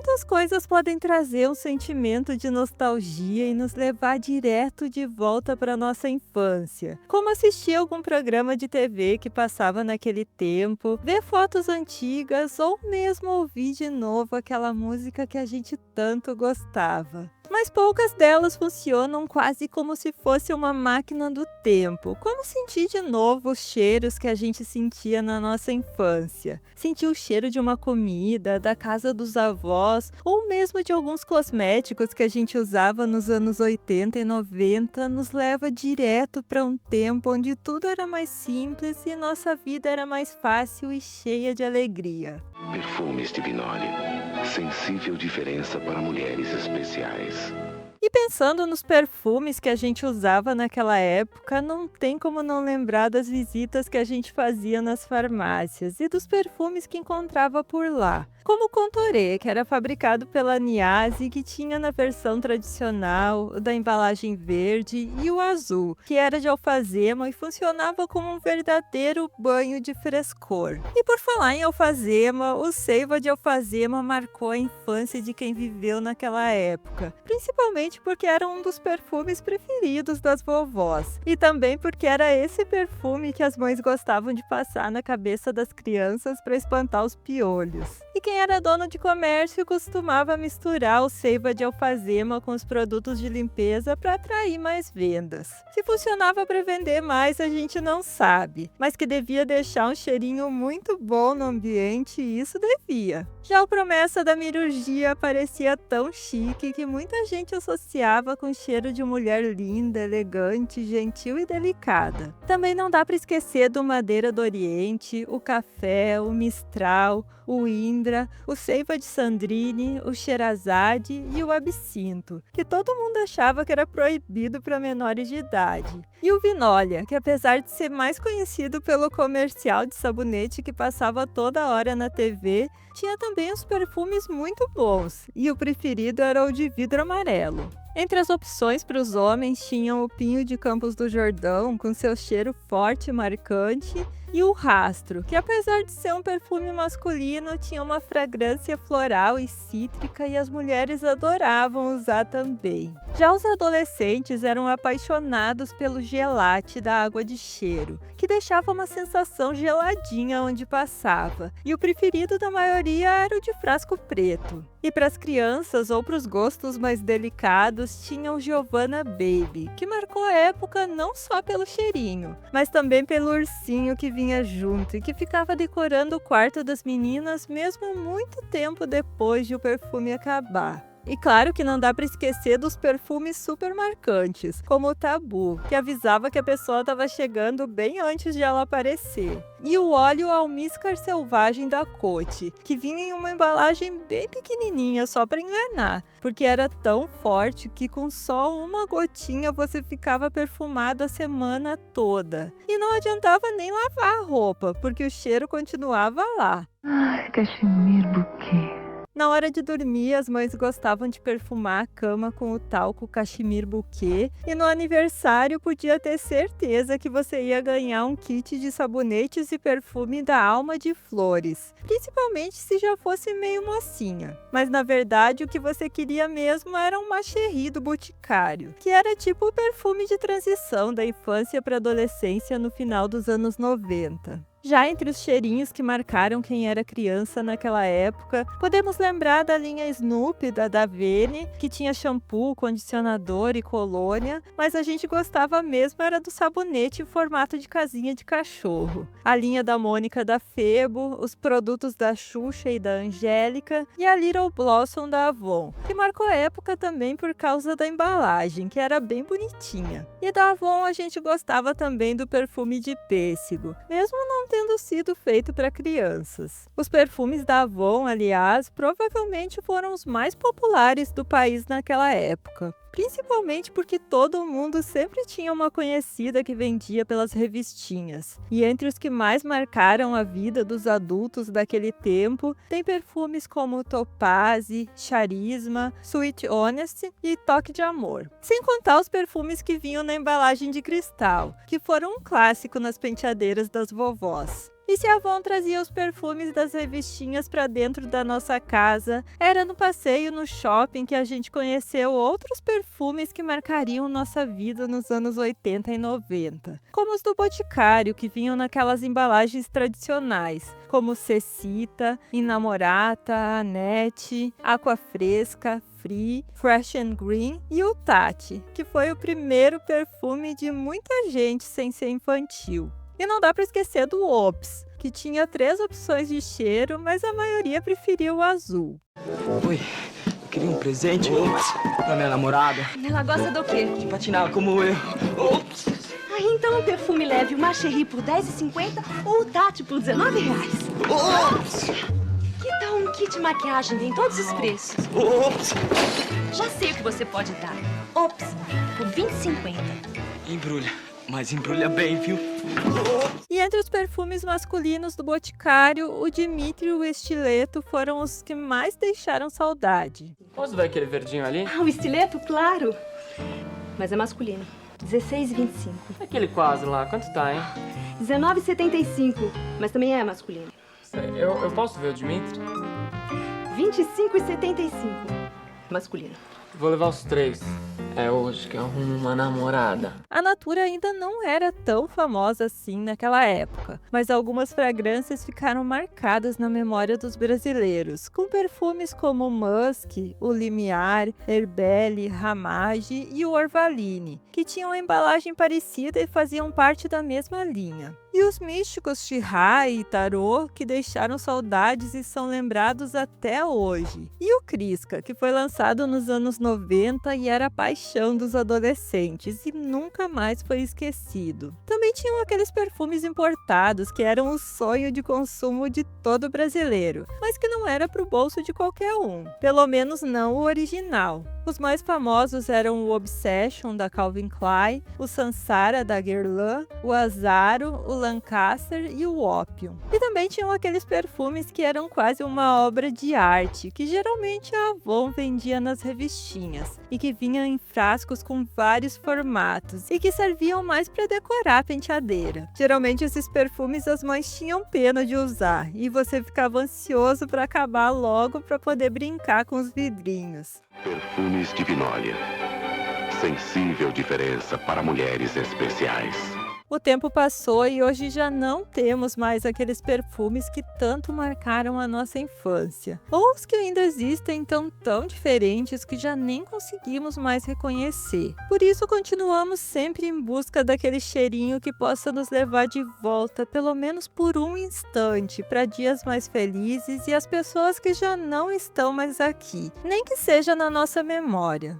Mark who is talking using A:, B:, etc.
A: Muitas coisas podem trazer um sentimento de nostalgia e nos levar direto de volta para nossa infância. Como assistir algum programa de TV que passava naquele tempo, ver fotos antigas ou mesmo ouvir de novo aquela música que a gente tanto gostava. Mas poucas delas funcionam quase como se fosse uma máquina do tempo. Como sentir de novo os cheiros que a gente sentia na nossa infância. Sentir o cheiro de uma comida, da casa dos avós, ou mesmo de alguns cosméticos que a gente usava nos anos 80 e 90, nos leva direto para um tempo onde tudo era mais simples e nossa vida era mais fácil e cheia de alegria.
B: Perfumes de Vinole. Sensível diferença para mulheres especiais.
A: E pensando nos perfumes que a gente usava naquela época, não tem como não lembrar das visitas que a gente fazia nas farmácias e dos perfumes que encontrava por lá. Como o Contoré, que era fabricado pela Niase, que tinha na versão tradicional, o da embalagem verde, e o azul, que era de alfazema e funcionava como um verdadeiro banho de frescor. E por falar em alfazema, o Seiva de Alfazema marcou a infância de quem viveu naquela época, principalmente porque era um dos perfumes preferidos das vovós, e também porque era esse perfume que as mães gostavam de passar na cabeça das crianças para espantar os piolhos. E quem era dono de comércio costumava misturar o Seiva de Alfazema com os produtos de limpeza para atrair mais vendas. Se funcionava para vender mais, a gente não sabe, mas que devia deixar um cheirinho muito bom no ambiente, isso devia. Já o Promessa da Mirurgia parecia tão chique que muita gente associava com o cheiro de mulher linda, elegante, gentil e delicada. Também não dá para esquecer do Madeira do Oriente, o Café, o Mistral, o Indra, o Seiva de Sandrine, o Sherazade e o Absinto, que todo mundo achava que era proibido para menores de idade. E o Vinólia, que apesar de ser mais conhecido pelo comercial de sabonete que passava toda hora na TV, tinha também os perfumes muito bons, e o preferido era o de vidro amarelo. Entre as opções para os homens tinham o Pinho de Campos do Jordão, com seu cheiro forte e marcante, e o Rastro, que apesar de ser um perfume masculino, tinha uma fragrância floral e cítrica e as mulheres adoravam usar também. Já os adolescentes eram apaixonados pelo gelate da água de cheiro, que deixava uma sensação geladinha onde passava, e o preferido da maioria era o de frasco preto. E para as crianças ou para os gostos mais delicados, tinha o Giovanna Baby, que marcou a época não só pelo cheirinho, mas também pelo ursinho que vinha junto e que ficava decorando o quarto das meninas mesmo muito tempo depois de o perfume acabar. E claro que não dá para esquecer dos perfumes super marcantes, como o Tabu, que avisava que a pessoa estava chegando bem antes de ela aparecer. E o óleo almíscar selvagem da Coty, que vinha em uma embalagem bem pequenininha só para enganar, porque era tão forte que com só uma gotinha você ficava perfumado a semana toda. E não adiantava nem lavar a roupa, porque o cheiro continuava lá.
C: Ai, cachemir bouquet.
A: Na hora de dormir, as mães gostavam de perfumar a cama com o talco Cachemir Bouquet, e no aniversário podia ter certeza que você ia ganhar um kit de sabonetes e perfume da Alma de Flores, principalmente se já fosse meio mocinha. Mas na verdade o que você queria mesmo era um Macherry do Boticário, que era tipo o perfume de transição da infância para a adolescência no final dos anos 90. Já entre os cheirinhos que marcaram quem era criança naquela época, podemos lembrar da linha Snoop da Davene, que tinha shampoo, condicionador e colônia, mas a gente gostava mesmo era do sabonete em formato de casinha de cachorro. A linha da Mônica da Febo, os produtos da Xuxa e da Angélica e a Little Blossom da Avon, que marcou a época também por causa da embalagem, que era bem bonitinha. E da Avon a gente gostava também do perfume de pêssego, mesmo não tendo sido feito para crianças. Os perfumes da Avon, aliás, provavelmente foram os mais populares do país naquela época. Principalmente porque todo mundo sempre tinha uma conhecida que vendia pelas revistinhas. E entre os que mais marcaram a vida dos adultos daquele tempo, tem perfumes como Topaz, Charisma, Sweet Honest e Toque de Amor. Sem contar os perfumes que vinham na embalagem de cristal, que foram um clássico nas penteadeiras das vovós. E se a Avon trazia os perfumes das revistinhas para dentro da nossa casa, era no passeio no shopping que a gente conheceu outros perfumes que marcariam nossa vida nos anos 80 e 90, como os do Boticário, que vinham naquelas embalagens tradicionais, como Cecita, Inamorata, Anete, Aqua Fresca, Free, Fresh and Green e o Tati, que foi o primeiro perfume de muita gente sem ser infantil. E não dá para esquecer do Ops, que tinha 3 opções de cheiro, mas a maioria preferia o azul.
D: Oi, eu queria um presente pra minha namorada.
E: Ela gosta do quê?
D: De patinar como eu. Ops!
E: Então o perfume leve o Macherry por R$10,50 ou o Tati por R$19.
D: Ops!
E: Que tal um kit de maquiagem? Tem todos os preços.
D: Ops!
E: Já sei o que você pode dar. Ops, por R$20,50.
D: Embrulha, mas embrulha bem, viu?
A: E entre os perfumes masculinos do Boticário, o Dimitri e o Estileto foram os que mais deixaram saudade.
F: Posso ver aquele verdinho ali?
E: Ah, o estileto, claro. Mas é masculino. R$16,25.
F: Aquele quase lá, quanto tá, hein?
E: R$19,75. Mas também é masculino.
F: Eu posso ver o Dimitri?
E: R$25,75. Masculino.
F: Vou levar os 3. É hoje que eu arrumo uma namorada.
A: A Natura ainda não era tão famosa assim naquela época, mas algumas fragrâncias ficaram marcadas na memória dos brasileiros, com perfumes como o Musk, o Limiar, Herbelle, Ramage e o Orvaline, que tinham uma embalagem parecida e faziam parte da mesma linha. E os místicos Chirrai e Tarot, que deixaram saudades e são lembrados até hoje. E o Crisca, que foi lançado nos anos 90 e era a paixão dos adolescentes e nunca mais foi esquecido. Também tinham aqueles perfumes importados que eram o sonho de consumo de todo brasileiro, mas que não era para o bolso de qualquer um, pelo menos não o original. Os mais famosos eram o Obsession, da Calvin Klein, o Sansara, da Guerlain, o Azaro, o Lancaster e o Opium. E também tinham aqueles perfumes que eram quase uma obra de arte, que geralmente a Avon vendia nas revistinhas, e que vinham em frascos com vários formatos, e que serviam mais para decorar a penteadeira. Geralmente esses perfumes as mães tinham pena de usar, e você ficava ansioso para acabar logo para poder brincar com os vidrinhos.
B: Perfumes de Vinólia. Sensível diferença para mulheres especiais.
A: O tempo passou e hoje já não temos mais aqueles perfumes que tanto marcaram a nossa infância. Ou os que ainda existem tão diferentes que já nem conseguimos mais reconhecer. Por isso continuamos sempre em busca daquele cheirinho que possa nos levar de volta, pelo menos por um instante, para dias mais felizes e as pessoas que já não estão mais aqui, nem que seja na nossa memória.